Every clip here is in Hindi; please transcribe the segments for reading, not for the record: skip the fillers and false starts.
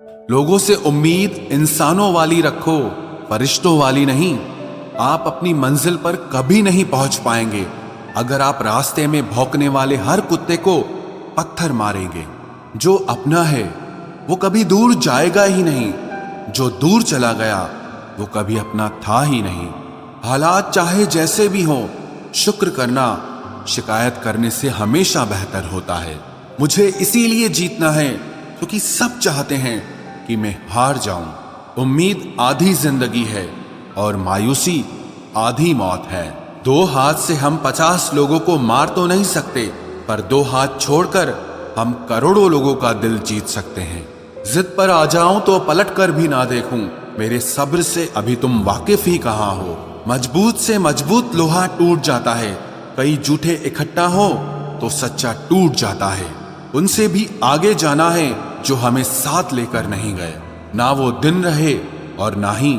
लोगों से उम्मीद इंसानों वाली रखो, फरिश्तों वाली नहीं। आप अपनी मंजिल पर कभी नहीं पहुंच पाएंगे अगर आप रास्ते में भौंकने वाले हर कुत्ते को पत्थर मारेंगे। जो अपना है वो कभी दूर जाएगा ही नहीं, जो दूर चला गया वो कभी अपना था ही नहीं। हालात चाहे जैसे भी हों, शुक्र करना शिकायत करने से हमेशा बेहतर होता है। मुझे इसीलिए जीतना है क्योंकि सब चाहते हैं कि मैं हार जाऊं। उम्मीद आधी जिंदगी है और मायूसी आधी मौत है। 2 हाथ से हम 50 लोगों को मार तो नहीं सकते, पर 2 हाथ छोड़कर हम करोड़ों लोगों का दिल जीत सकते हैं। जिद पर आ जाऊं तो पलट कर भी ना देखूं, मेरे सब्र से अभी तुम वाकिफ ही कहां हो। मजबूत से मजबूत लोहा टूट जाता है, कई जूठे इकट्ठा हो तो सच्चा टूट जाता है। उनसे भी आगे जाना है जो हमें साथ लेकर नहीं गए। ना वो दिन रहे और ना ही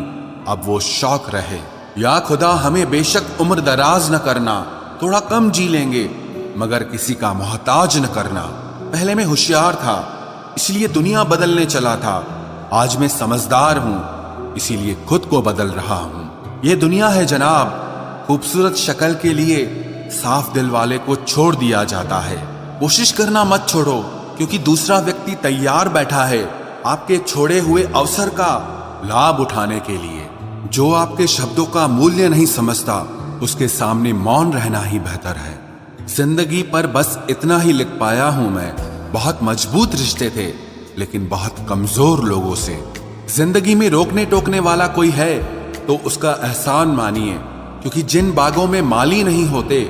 अब वो शौक रहे। या खुदा हमें बेशक उम्र दराज न करना, थोड़ा कम जी लेंगे मगर किसी का मोहताज न करना। पहले मैं होशियार था इसलिए दुनिया बदलने चला था, आज मैं समझदार हूं इसीलिए खुद को बदल रहा हूं। ये दुनिया है जनाब, खूबसूरत शक्ल के लिए साफ दिल वाले को छोड़ दिया जाता है। कोशिश करना मत छोड़ो क्योंकि दूसरा व्यक्ति तैयार बैठा है आपके छोड़े हुए अवसर का लाभ उठाने के लिए। जो आपके शब्दों का मूल्य नहीं समझता उसके सामने मौन रहना ही बेहतर है। जिंदगी पर बस इतना ही लिख पाया हूं मैं, बहुत मजबूत रिश्ते थे लेकिन बहुत कमजोर लोगों से। जिंदगी में रोकने टोकने वाला कोई है तो उसका एहसान मानिए, क्योंकि जिन बागों में माली नहीं होते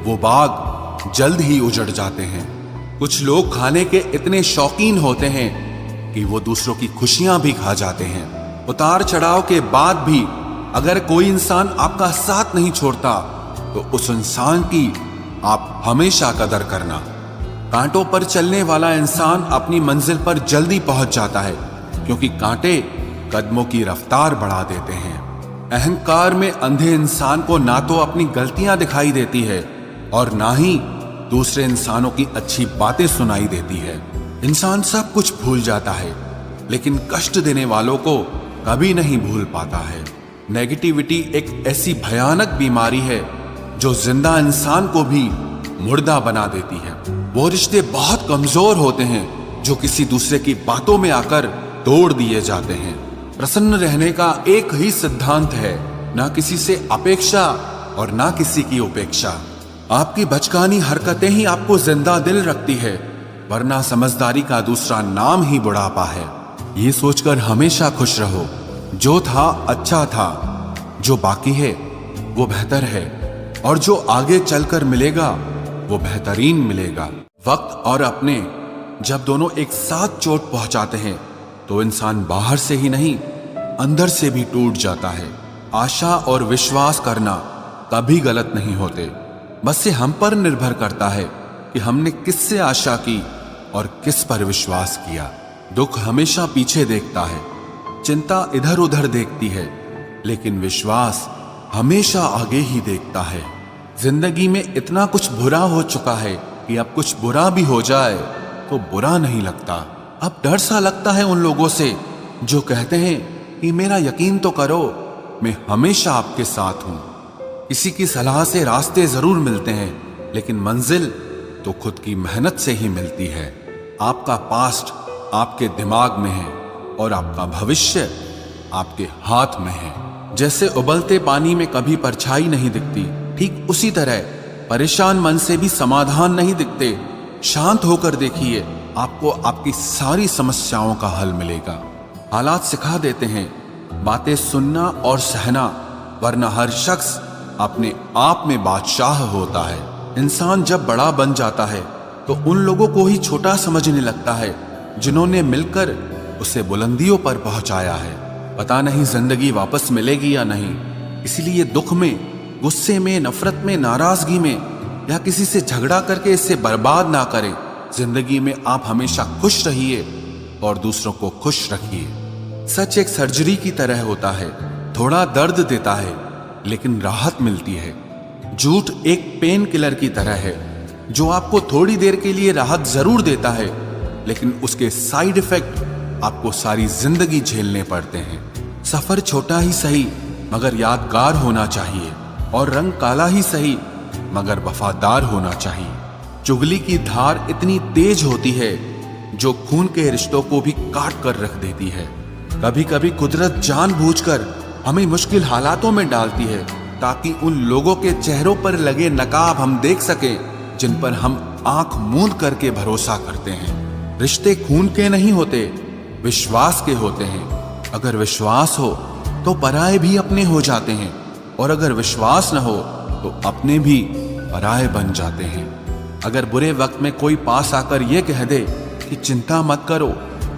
वो बाग जल्द ही उजड़ जाते हैं। कुछ लोग खाने के इतने शौकीन होते हैं कि वो दूसरों की खुशियां भी खा जाते हैं। उतार चढ़ाव के बाद भी अगर कोई इंसान आपका साथ नहीं छोड़ता तो उस इंसान की आप हमेशा कदर करना। कांटों पर चलने वाला इंसान अपनी मंजिल पर जल्दी पहुंच जाता है क्योंकि कांटे कदमों की रफ्तार बढ़ा देते हैं। अहंकार में अंधे इंसान को ना तो अपनी गलतियां दिखाई देती है और ना ही दूसरे इंसानों की अच्छी बातें सुनाई देती है। इंसान सब कुछ भूल जाता है लेकिन कष्ट देने वालों को कभी नहीं भूल पाता है। नेगेटिविटी एक ऐसी भयानक बीमारी है जो जिंदा इंसान को भी मुर्दा बना देती है। वो रिश्ते बहुत कमजोर होते हैं जो किसी दूसरे की बातों में आकर तोड़ दिए जाते हैं। प्रसन्न रहने का एक ही सिद्धांत है, ना किसी से अपेक्षा और ना किसी की उपेक्षा। आपकी बचकानी हरकतें ही आपको जिंदा दिल रखती है, वरना समझदारी का दूसरा नाम ही बुढ़ापा है। ये सोचकर हमेशा खुश रहो, जो था अच्छा था, जो बाकी है वो बेहतर है और जो आगे चलकर मिलेगा वो बेहतरीन मिलेगा। वक्त और अपने जब दोनों एक साथ चोट पहुंचाते हैं तो इंसान बाहर से ही नहीं अंदर से भी टूट जाता है। आशा और विश्वास करना कभी गलत नहीं होते, बस ये हम पर निर्भर करता है कि हमने किससे आशा की और किस पर विश्वास किया। दुख हमेशा पीछे देखता है, चिंता इधर उधर देखती है, लेकिन विश्वास हमेशा आगे ही देखता है। जिंदगी में इतना कुछ बुरा हो चुका है कि अब कुछ बुरा भी हो जाए तो बुरा नहीं लगता। अब डर सा लगता है उन लोगों से जो कहते हैं कि मेरा यकीन तो करो, मैं हमेशा आपके साथ हूं। किसी की सलाह से रास्ते जरूर मिलते हैं लेकिन मंजिल तो खुद की मेहनत से ही मिलती है। आपका पास्ट आपके दिमाग में है और आपका भविष्य आपके हाथ में है। जैसे उबलते पानी में कभी परछाई नहीं दिखती, ठीक उसी तरह परेशान मन से भी समाधान नहीं दिखते। शांत होकर देखिए, आपको आपकी सारी समस्याओं का हल मिलेगा। हालात सिखा देते हैं बातें सुनना और सहना, वरना हर शख्स अपने आप में बादशाह होता है। इंसान जब बड़ा बन जाता है तो उन लोगों को ही छोटा समझने लगता है जिन्होंने मिलकर उसे बुलंदियों पर पहुंचाया है। पता नहीं जिंदगी वापस मिलेगी या नहीं, इसलिए दुख में, गुस्से में, नफरत में, नाराजगी में या किसी से झगड़ा करके इसे बर्बाद ना करें। जिंदगी में आप हमेशा खुश रहिए और दूसरों को खुश रखिए। सच एक सर्जरी की तरह होता है, थोड़ा दर्द देता है लेकिन राहत मिलती है। झूठ एक पेन किलर की तरह है जो आपको थोड़ी देर के लिए राहत जरूर देता है लेकिन उसके साइड इफेक्ट आपको सारी जिंदगी झेलने पड़ते हैं। सफर छोटा ही सही मगर यादगार होना चाहिए, और रंग काला ही सही मगर वफादार होना चाहिए। चुगली की धार इतनी तेज होती है जो खून के रिश्तों को भी काट कर रख देती है। कभी कभी कुदरत जानबूझकर हमें मुश्किल हालातों में डालती है ताकि उन लोगों के चेहरों पर लगे नकाब हम देख सकें जिन पर हम आंख मूंद करके भरोसा करते हैं। रिश्ते खून के नहीं होते, विश्वास के होते हैं। अगर विश्वास हो तो पराये भी अपने हो जाते हैं, और अगर विश्वास न हो तो अपने भी पराये बन जाते हैं। अगर बुरे वक्त में कोई पास आकर यह कह दे कि चिंता मत करो,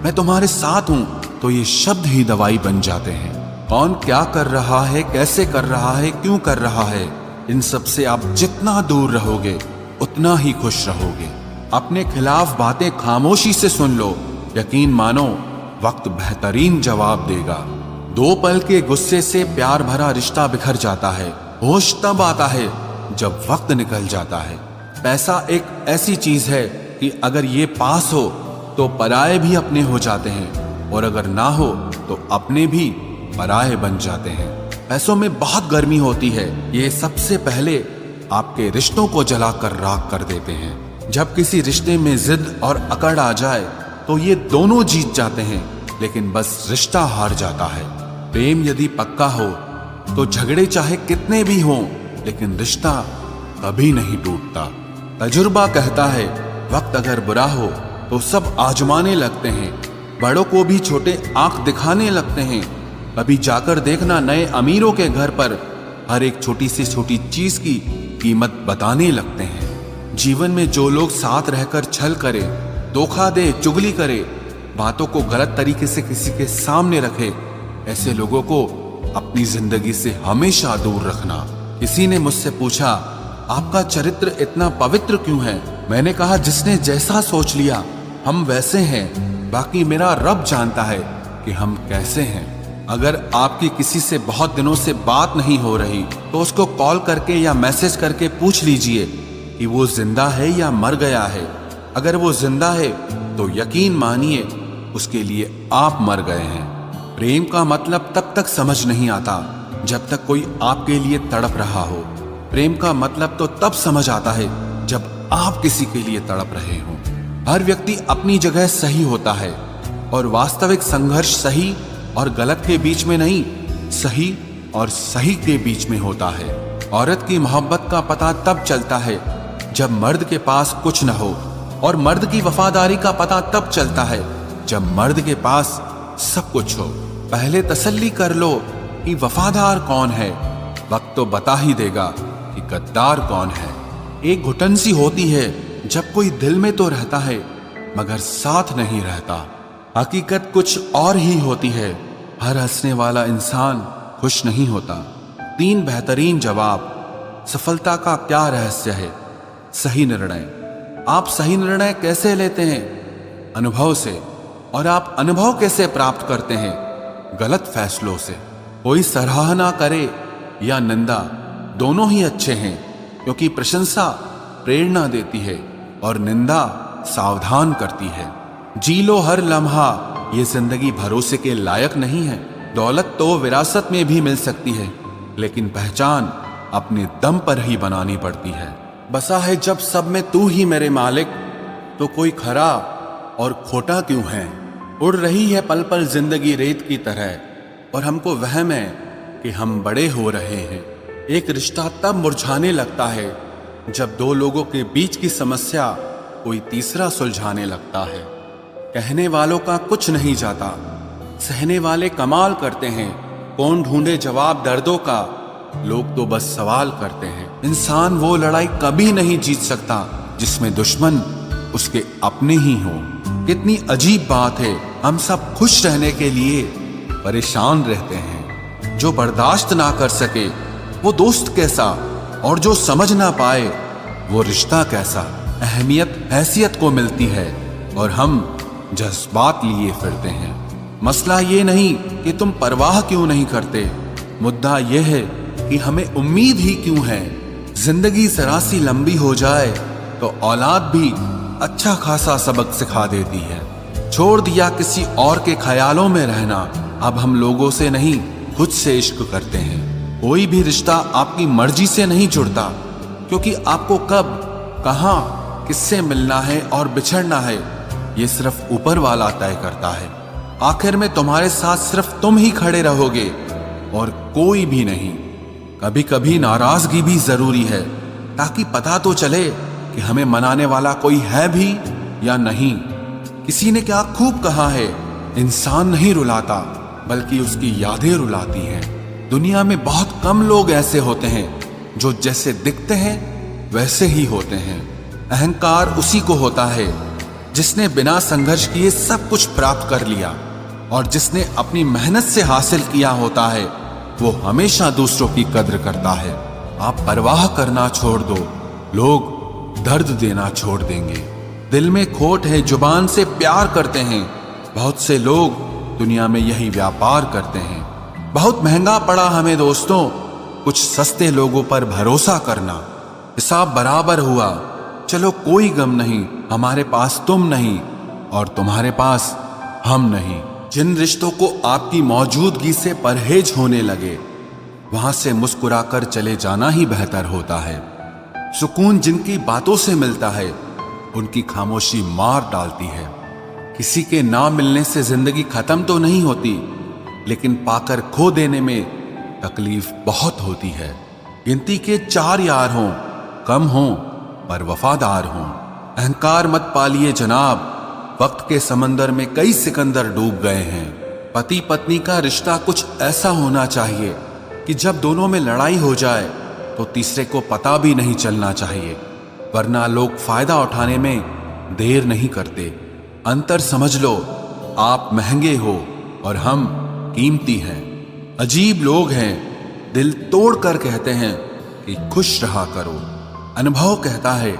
मैं तुम्हारे साथ हूं, तो ये शब्द ही दवाई बन जाते हैं। कौन क्या कर रहा है, कैसे कर रहा है, क्यों कर रहा है, इन सब से आप जितना दूर रहोगे उतना ही खुश रहोगे। अपने खिलाफ बातें खामोशी से सुन लो, यकीन मानो वक्त बेहतरीन जवाब देगा। 2 पल के गुस्से से प्यार भरा रिश्ता बिखर जाता है। होश तब आता है जब वक्त निकल जाता है। पैसा एक ऐसी चीज है कि अगर ये पास हो तो पराये भी अपने हो जाते हैं, और अगर ना हो तो अपने भी पराये बन जाते हैं। पैसों में बहुत गर्मी होती है, ये सबसे पहले आपके रिश्तों को जलाकर राख कर देते हैं। जब किसी रिश्ते में जिद और अकड़ आ जाए तो ये दोनों जीत जाते हैं, लेकिन बस रिश्ता हार जाता है। प्रेम यदि पक्का हो तो झगड़े चाहे कितने भी हों, लेकिन रिश्ता कभी नहीं टूटता। तजुर्बा कहता है वक्त अगर बुरा हो तो सब आजमाने लगते हैं, बड़ों को भी छोटे आंख दिखाने लगते हैं। कभी जाकर देखना नए अमीरों के घर पर हर एक छोटी से छोटी चीज की कीमत बताने लगते हैं। जीवन में जो लोग साथ रहकर छल करे, धोखा दे, चुगली करे, बातों को गलत तरीके से किसी के सामने रखे, ऐसे लोगों को अपनी जिंदगी से हमेशा दूर रखना। किसी ने मुझसे पूछा आपका चरित्र इतना पवित्र क्यों है? मैंने कहा जिसने जैसा सोच लिया हम वैसे हैं, बाकी मेरा रब जानता है कि हम कैसे हैं। अगर आपकी किसी से बहुत दिनों से बात नहीं हो रही तो उसको कॉल करके या मैसेज करके पूछ लीजिए कि वो जिंदा है या मर गया है। अगर वो जिंदा है तो यकीन मानिए उसके लिए आप मर गए हैं। प्रेम का मतलब तब तक समझ नहीं आता जब तक कोई आपके लिए तड़प रहा हो। प्रेम का मतलब तो तब समझ आता है जब आप किसी के लिए तड़प रहे हो। हर व्यक्ति अपनी जगह सही होता है, और वास्तविक संघर्ष सही और गलत के बीच में नहीं, सही और सही के बीच में होता है। औरत की मोहब्बत का पता तब चलता है जब मर्द के पास कुछ न हो, और मर्द की वफादारी का पता तब चलता है जब मर्द के पास सब कुछ हो। पहले तसल्ली कर लो कि वफादार कौन है, वक्त तो बता ही देगा कि गद्दार कौन है। एक घुटन सी होती है जब कोई दिल में तो रहता है मगर साथ नहीं रहता। हकीकत कुछ और ही होती है, हर हंसने वाला इंसान खुश नहीं होता। 3 बेहतरीन जवाब। सफलता का क्या रहस्य है? सही निर्णय। आप सही निर्णय कैसे लेते हैं? अनुभव से। और आप अनुभव कैसे प्राप्त करते हैं? गलत फैसलों से। कोई सराहना करे या निंदा, दोनों ही अच्छे हैं, क्योंकि प्रशंसा प्रेरणा देती है और निंदा सावधान करती है। जी लो हर लम्हा, ये जिंदगी भरोसे के लायक नहीं है। दौलत तो विरासत में भी मिल सकती है, लेकिन पहचान अपने दम पर ही बनानी पड़ती है। बसा है जब सब में तू ही मेरे मालिक, तो कोई खरा और खोटा क्यों है? उड़ रही है पल पल जिंदगी रेत की तरह, और हमको वहम है कि हम बड़े हो रहे हैं। एक रिश्ता तब मुरझाने लगता है जब 2 लोगों के बीच की समस्या कोई तीसरा सुलझाने लगता है। कहने वालों का कुछ नहीं जाता, सहने वाले कमाल करते हैं। कौन ढूंढे जवाब दर्दों का, लोग तो बस सवाल करते हैं। इंसान वो लड़ाई कभी नहीं जीत सकता जिसमें दुश्मन उसके अपने ही हों। कितनी अजीब बात है, हम सब खुश रहने के लिए परेशान रहते हैं। जो बर्दाश्त ना कर सके वो दोस्त कैसा, और जो समझ ना पाए वो रिश्ता कैसा। अहमियत हैसियत को मिलती है और हम जज्बात लिए फिरते हैं। मसला ये नहीं कि तुम परवाह क्यों नहीं करते, मुद्दा यह है कि हमें उम्मीद ही क्यों है। जिंदगी जरा सी लंबी हो जाए तो औलाद भी अच्छा खासा सबक सिखा देती है। छोड़ दिया किसी और के ख्यालों में रहना। अब हम लोगों से नहीं, खुद से इश्क करते हैं। कोई भी रिश्ता आपकी मर्जी से नहीं जुड़ता, क्योंकि आपको कब, कहां, किससे मिलना है और बिछड़ना है, ये सिर्फ ऊपर वाला तय करता है। आखिर में तुम्हारे साथ सिर्फ तुम ही खड़े रहोगे और कोई भी नहीं। कभी कभी नाराजगी भी जरूरी है, ताकि पता तो चले कि हमें मनाने वाला कोई है भी या नहीं। किसी ने क्या खूब कहा है, इंसान नहीं रुलाता बल्कि उसकी यादें रुलाती हैं। दुनिया में बहुत कम लोग ऐसे होते हैं जो जैसे दिखते हैं वैसे ही होते हैं। अहंकार उसी को होता है जिसने बिना संघर्ष किए सब कुछ प्राप्त कर लिया, और जिसने अपनी मेहनत से हासिल किया होता है वो हमेशा दूसरों की कद्र करता है। आप परवाह करना छोड़ दो, लोग दर्द देना छोड़ देंगे। दिल में खोट है, जुबान से प्यार करते हैं। बहुत से लोग दुनिया में यही व्यापार करते हैं। बहुत महंगा पड़ा हमें दोस्तों कुछ सस्ते लोगों पर भरोसा करना। हिसाब बराबर हुआ, चलो कोई गम नहीं। हमारे पास तुम नहीं और तुम्हारे पास हम नहीं। जिन रिश्तों को आपकी मौजूदगी से परहेज होने लगे, वहां से मुस्कुराकर चले जाना ही बेहतर होता है। सुकून जिनकी बातों से मिलता है, उनकी खामोशी मार डालती है। किसी के ना मिलने से जिंदगी खत्म तो नहीं होती, लेकिन पाकर खो देने में तकलीफ बहुत होती है। गिनती के 4 यार हों, कम हों पर वफादार हों। अहंकार मत पालिए जनाब, वक्त के समंदर में कई सिकंदर डूब गए हैं। पति पत्नी का रिश्ता कुछ ऐसा होना चाहिए कि जब दोनों में लड़ाई हो जाए तो तीसरे को पता भी नहीं चलना चाहिए, वरना लोग फायदा उठाने में देर नहीं करते। अंतर समझ लो, आप महंगे हो और हम कीमती हैं। अजीब लोग हैं, दिल तोड़ कर कहते हैं कि खुश रहा करो। अनुभव कहता है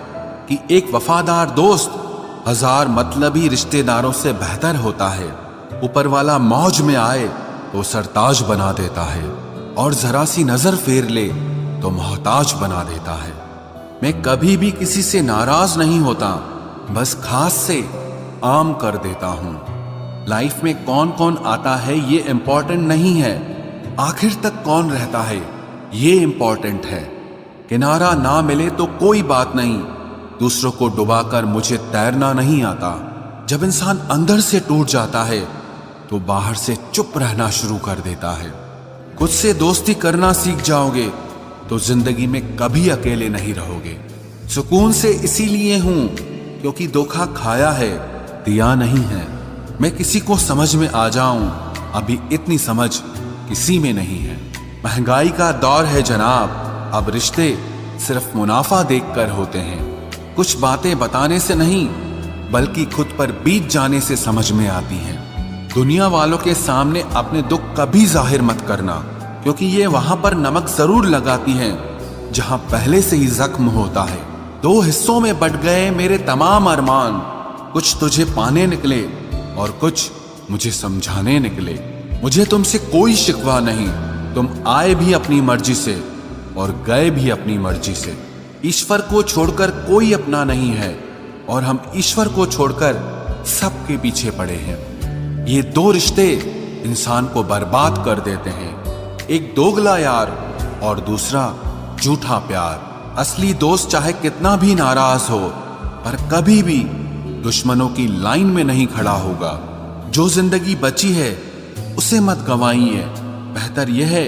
कि एक वफादार दोस्त 1000 मतलबी रिश्तेदारों से बेहतर होता है। ऊपर वाला मौज में आए तो सरताज बना देता है, और जरा सी नजर फेर ले तो मोहताज बना देता है। मैं कभी भी किसी से नाराज नहीं होता, बस खास से आम कर देता हूं। लाइफ में कौन कौन आता है ये इंपॉर्टेंट नहीं है, आखिर तक कौन रहता है ये इंपॉर्टेंट है। किनारा ना मिले तो कोई बात नहीं, दूसरों को डुबाकर मुझे तैरना नहीं आता। जब इंसान अंदर से टूट जाता है तो बाहर से चुप रहना शुरू कर देता है। खुद से दोस्ती करना सीख जाओगे तो जिंदगी में कभी अकेले नहीं रहोगे। सुकून से इसीलिए हूं क्योंकि धोखा खाया है, दिया नहीं है। मैं किसी को समझ में आ जाऊं, अभी इतनी समझ किसी में नहीं है। महंगाई का दौर है जनाब, अब रिश्ते सिर्फ मुनाफा देखकर होते हैं। कुछ बातें बताने से नहीं बल्कि खुद पर बीत जाने से समझ में आती हैं। दुनिया वालों के सामने अपने दुख कभी जाहिर मत करना, क्योंकि ये वहां पर नमक जरूर लगाती हैं जहां पहले से ही जख्म होता है। 2 हिस्सों में बट गए मेरे तमाम अरमान, कुछ तुझे पाने निकले और कुछ मुझे समझाने निकले। मुझे तुमसे कोई शिकवा नहीं, तुम आए भी अपनी मर्जी से और गए भी अपनी मर्जी से। ईश्वर को छोड़कर कोई अपना नहीं है और हम ईश्वर को छोड़कर सबके पीछे पड़े हैं। ये 2 रिश्ते इंसान को बर्बाद कर देते हैं, एक दोगला यार और दूसरा झूठा प्यार। असली दोस्त चाहे कितना भी नाराज हो पर कभी भी दुश्मनों की लाइन में नहीं खड़ा होगा। जो जिंदगी बची है उसे मत गंवाइए, बेहतर यह है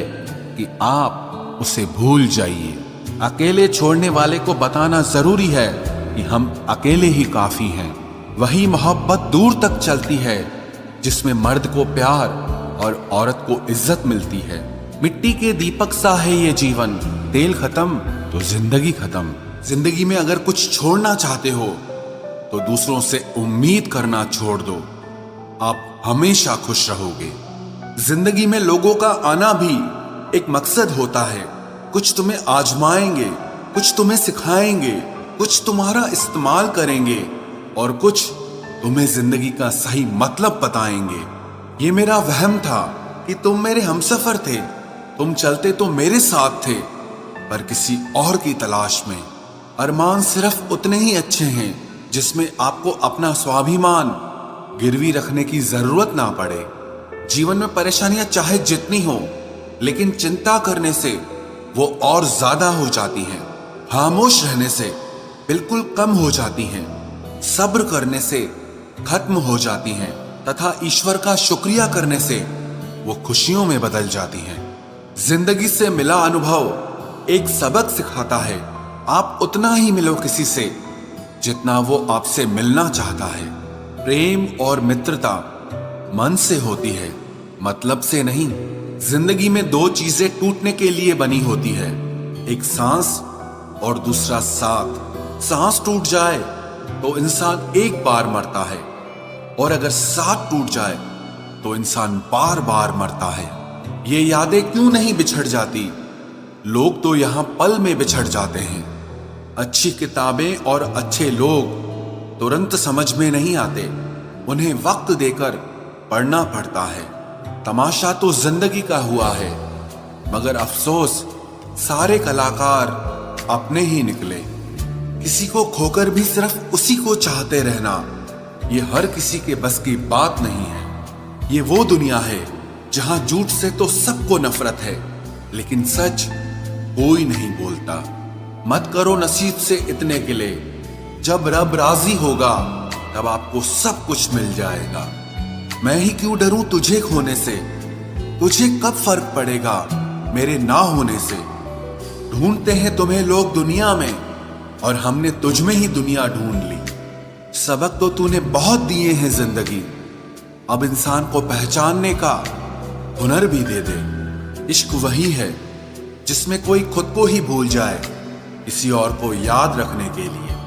कि आप उसे भूल जाइए। अकेले छोड़ने वाले को बताना जरूरी है कि हम अकेले ही काफी हैं। वही मोहब्बत दूर तक चलती है जिसमें मर्द को प्यार और औरत को इज्जत मिलती है। मिट्टी के दीपक सा है ये जीवन, तेल खत्म तो जिंदगी खत्म। जिंदगी में अगर कुछ छोड़ना चाहते हो तो दूसरों से उम्मीद करना छोड़ दो, आप हमेशा खुश रहोगे। जिंदगी में लोगों का आना भी एक मकसद होता है। कुछ तुम्हें आजमाएंगे, कुछ तुम्हें सिखाएंगे, कुछ तुम्हारा इस्तेमाल करेंगे और कुछ तुम्हें जिंदगी का सही मतलब बताएंगे। ये मेरा वहम था कि तुम मेरे हमसफर थे, तुम चलते तो मेरे साथ थे पर किसी और की तलाश में। अरमान सिर्फ उतने ही अच्छे हैं जिसमें आपको अपना स्वाभिमान गिरवी रखने की जरूरत ना पड़े। जीवन में परेशानियां चाहे जितनी हो, लेकिन चिंता करने से वो और ज्यादा हो जाती हैं। खामोश रहने से बिल्कुल कम हो जाती हैं। सब्र करने से खत्म हो जाती हैं तथा ईश्वर का शुक्रिया करने से वो खुशियों में बदल जाती हैं। जिंदगी से मिला अनुभव एक सबक सिखाता है। आप उतना ही मिलो किसी से जितना वो आपसे मिलना चाहता है। प्रेम और मित्रता मन से होती है, मतलब से नहीं। जिंदगी में दो चीजें टूटने के लिए बनी होती है, एक सांस और दूसरा साथ। सांस टूट जाए तो इंसान एक बार मरता है, और अगर साथ टूट जाए तो इंसान बार बार मरता है। ये यादें क्यों नहीं बिछड़ जाती? लोग तो यहां पल में बिछड़ जाते हैं। अच्छी किताबें और अच्छे लोग तुरंत समझ में नहीं आते, उन्हें वक्त देकर पढ़ना पड़ता है। तमाशा तो जिंदगी का हुआ है, मगर अफसोस सारे कलाकार अपने ही निकले। किसी को खोकर भी सिर्फ उसी को चाहते रहना, ये हर किसी के बस की बात नहीं है। ये वो दुनिया है जहां झूठ से तो सबको नफरत है, लेकिन सच कोई नहीं बोलता। मत करो नसीब से इतने गिले, जब रब राजी होगा तब आपको सब कुछ मिल जाएगा। मैं ही क्यों डरूं तुझे खोने से, तुझे कब फर्क पड़ेगा मेरे ना होने से। ढूंढते हैं तुम्हें लोग दुनिया में, और हमने तुझ में ही दुनिया ढूंढ ली। सबक तो तूने बहुत दिए हैं जिंदगी, अब इंसान को पहचानने का हुनर भी दे दे। इश्क वही है जिसमें कोई खुद को ही भूल जाए किसी और को याद रखने के लिए।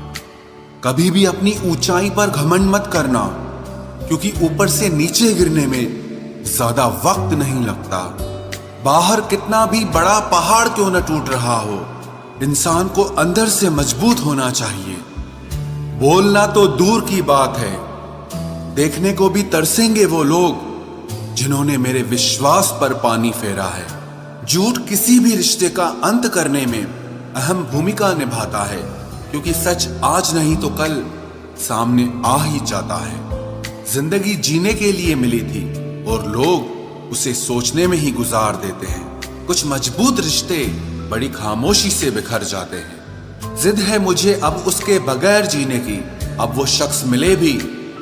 कभी भी अपनी ऊंचाई पर घमंड मत करना, क्योंकि ऊपर से नीचे गिरने में ज्यादा वक्त नहीं लगता। बाहर कितना भी बड़ा पहाड़ क्यों न टूट रहा हो, इंसान को अंदर से मजबूत होना चाहिए। बोलना तो दूर की बात है, देखने को भी तरसेंगे वो लोग जिन्होंने मेरे विश्वास पर पानी फेरा है। झूठ किसी भी रिश्ते का अंत करने में अहम भूमिका निभाता है, क्योंकि सच आज नहीं तो कल सामने आ ही जाता है। जिंदगी जीने के लिए मिली थी और लोग उसे सोचने में ही गुजार देते हैं। कुछ मजबूत रिश्ते बड़ी खामोशी से बिखर जाते हैं। जिद है मुझे अब उसके बगैर जीने की, अब वो शख्स मिले भी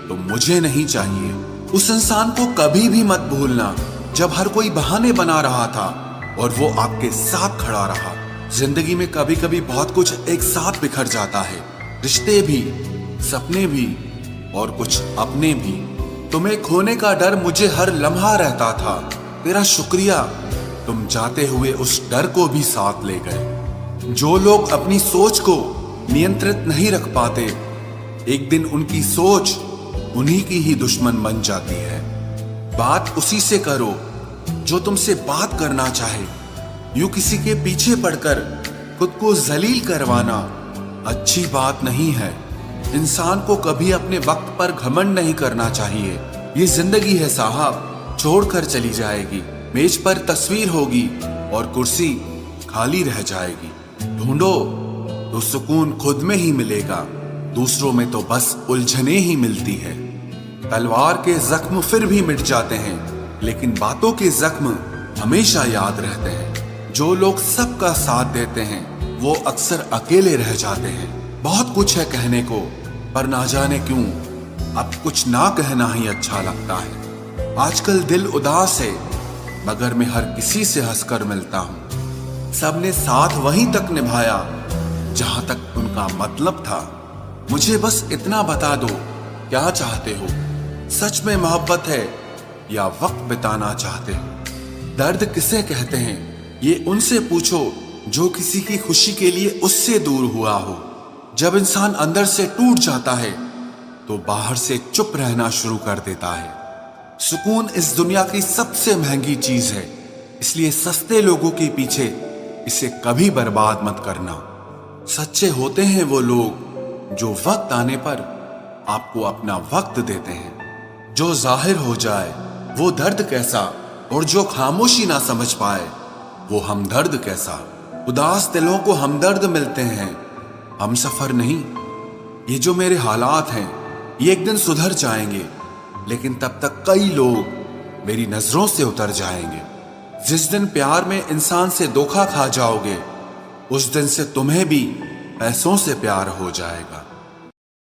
तो मुझे नहीं चाहिए। उस इंसान को कभी भी मत भूलना जब हर कोई बहाने बना रहा था और वो आपके साथ खड़ा रहा। जिंदगी में कभी कभी बहुत कुछ एक साथ बिखर जाता है, रिश्ते भी, सपने भी और कुछ अपने भी। तुम्हें खोने का डर मुझे हर लम्हा रहता था, तेरा शुक्रिया तुम जाते हुए उस डर को भी साथ ले गए। जो लोग अपनी सोच को नियंत्रित नहीं रख पाते, एक दिन उनकी सोच उन्हीं की ही दुश्मन बन जाती है। बात उसी से करो जो तुमसे बात करना चाहे। यूं किसी के पीछे पड़कर खुद को जलील करवाना अच्छी बात नहीं है। इंसान को कभी अपने वक्त पर घमंड नहीं करना चाहिए। ये जिंदगी है साहब, छोड़कर चली जाएगी। मेज पर तस्वीर होगी और कुर्सी खाली रह जाएगी। ढूंढो तो सुकून खुद में ही मिलेगा, दूसरों में तो बस उलझने ही मिलती है। तलवार के जख्म फिर भी मिट जाते हैं, लेकिन बातों के जख्म हमेशा याद रहते हैं। जो लोग सबका साथ देते हैं वो अक्सर अकेले रह जाते हैं। बहुत कुछ है कहने को, पर ना जाने क्यों अब कुछ ना कहना ही अच्छा लगता है। आजकल दिल उदास है, मगर मैं हर किसी से हंसकर मिलता हूँ। सबने साथ वहीं तक निभाया जहां तक उनका मतलब था। मुझे बस इतना बता दो, क्या चाहते हो? सच में मोहब्बत है या वक्त बिताना चाहते हो? दर्द किसे कहते हैं ये उनसे पूछो जो किसी की खुशी के लिए उससे दूर हुआ हो। जब इंसान अंदर से टूट जाता है तो बाहर से चुप रहना शुरू कर देता है। सुकून इस दुनिया की सबसे महंगी चीज है, इसलिए सस्ते लोगों के पीछे इसे कभी बर्बाद मत करना। सच्चे होते हैं वो लोग जो वक्त आने पर आपको अपना वक्त देते हैं। जो जाहिर हो जाए वो दर्द कैसा, और जो खामोशी ना समझ पाए वो हमदर्द कैसा। उदास दिलों को हमदर्द मिलते हैं, हम सफर नहीं। ये जो मेरे हालात हैं ये एक दिन सुधर जाएंगे। लेकिन तब तक कई लोग मेरी नजरों से उतर जाएंगे। जिस दिन प्यार में इंसान से धोखा खा जाओगे, उस दिन से तुम्हें भी पैसों से प्यार हो जाएगा।